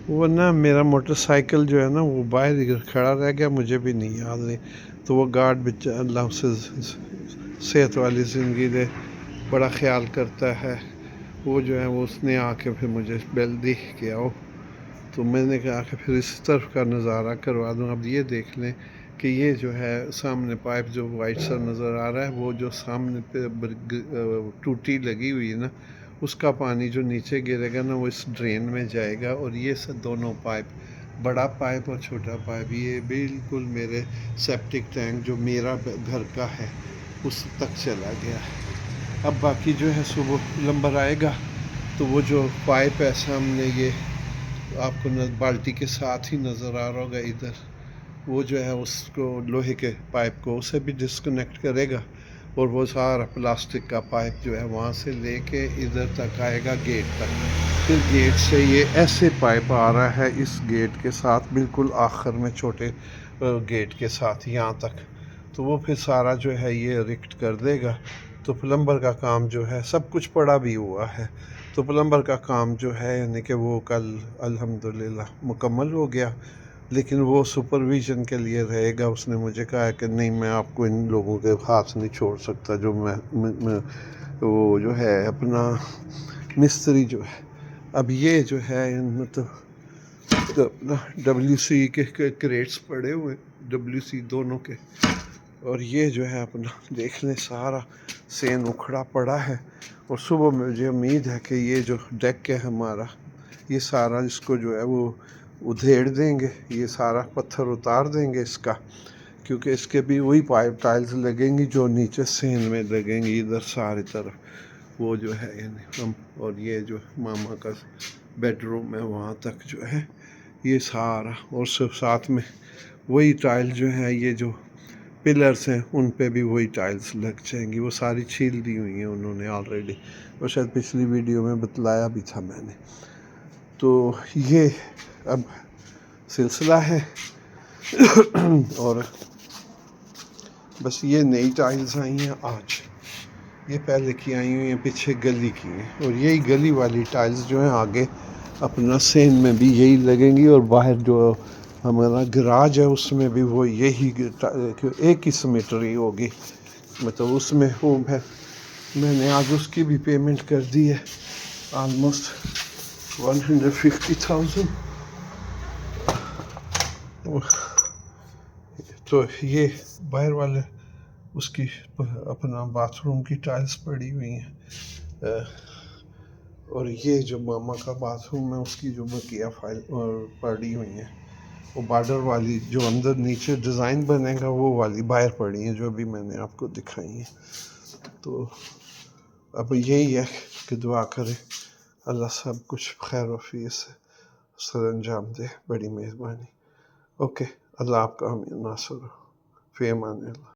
وہ نا میرا موٹر سائیکل جو ہے نا وہ باہر ہی کھڑا رہ گیا، مجھے بھی نہیں یاد نہیں، تو وہ گارڈ اللہ اسے صحت والی زندگی دے، بڑا خیال کرتا ہے، وہ جو ہے وہ اس نے آ کے پھر مجھے بیل دی کہ آؤ، تو میں نے کہا کہ پھر اس طرف کا نظارہ کروا دوں. اب یہ دیکھ لیں کہ یہ جو ہے سامنے پائپ جو وائٹ سا نظر آ رہا ہے، وہ جو سامنے پہ ٹوٹی لگی ہوئی ہے نا، اس کا پانی جو نیچے گرے گا نا وہ اس ڈرین میں جائے گا، اور یہ دونوں پائپ، بڑا پائپ اور چھوٹا پائپ، یہ بالکل میرے سیپٹک ٹینک جو میرا گھر کا ہے اس تک چلا گیا ہے. اب باقی جو ہے صبح پلمبر آئے گا تو وہ جو پائپ ہے سامنے، یہ آپ کو بالٹی کے ساتھ ہی نظر آ رہا ہوگا ادھر، وہ جو ہے اس کو لوہے کے پائپ کو اسے بھی ڈسکنیکٹ کرے گا، اور وہ سارا پلاسٹک کا پائپ جو ہے وہاں سے لے کے ادھر تک آئے گا گیٹ تک. پھر گیٹ سے یہ ایسے پائپ آ رہا ہے اس گیٹ کے ساتھ بالکل آخر میں چھوٹے گیٹ کے ساتھ یہاں تک، تو وہ پھر سارا جو ہے یہ ریکٹ کر دے گا. تو پلمبر کا کام جو ہے سب کچھ پڑا بھی ہوا ہے، تو پلمبر کا کام جو ہے یعنی کہ وہ کل الحمدللہ مکمل ہو گیا، لیکن وہ سپرویژن کے لیے رہے گا. اس نے مجھے کہا کہ نہیں، میں آپ کو ان لوگوں کے ہاتھ نہیں چھوڑ سکتا، جو میں وہ جو ہے اپنا مستری جو ہے. اب یہ جو ہے مطلب اپنا WC کے کریٹس پڑے ہوئے، WC دونوں کے، اور یہ جو ہے اپنا دیکھ لیں سارا سین اکھڑا پڑا ہے. اور صبح مجھے امید ہے کہ یہ جو ڈیک ہے ہمارا، یہ سارا اس کو جو ہے وہ ادھیڑ دیں گے، یہ سارا پتھر اتار دیں گے اس کا، کیونکہ اس کے بھی وہی پائپ ٹائلز لگیں گی جو نیچے سین میں لگیں گی ادھر ساری طرف، وہ جو ہے یعنی ہم. اور یہ جو ماما کا بیڈ روم ہے وہاں تک جو ہے یہ سارا، اور ساتھ میں وہی ٹائل جو ہے، یہ جو پلرز ہیں ان پہ بھی وہی ٹائلز لگ جائیں گی، وہ ساری چھیل دی ہوئی ہیں انہوں نے آلریڈی، اور شاید پچھلی ویڈیو میں بتلایا بھی تھا میں نے. تو یہ اب سلسلہ ہے. اور بس یہ نئی ٹائلز آئی ہیں آج، یہ پہلے کی آئی ہوئی ہیں، پیچھے گلی کی ہیں، اور یہی گلی والی ٹائلز جو ہیں آگے اپنا سین میں بھی یہی لگیں گی، اور باہر جو ہمارا گراج ہے اس میں بھی وہ یہی ایک ہی سمیٹری ہوگی. مطلب اس میں وہ میں نے آج اس کی بھی پیمنٹ کر دی ہے آلموسٹ 150,000. تو یہ باہر والے اس کی اپنا باتھ روم کی ٹائلز پڑی ہوئی ہیں، اور یہ جو ماما کا باتھ روم ہے اس کی جو بقیہ فائل پڑی ہوئی ہیں، وہ بارڈر والی جو اندر نیچے ڈیزائن بنے گا وہ والی باہر پڑی ہیں جو بھی میں نے آپ کو دکھائی ہیں. تو اب یہی ہے کہ دعا کرے اللہ سب کچھ خیر و عافیت سے سر انجام دے، بڑی مہربانی. اوکے، اللہ آپ کا حامی ناصر ہو. فی امان اللہ.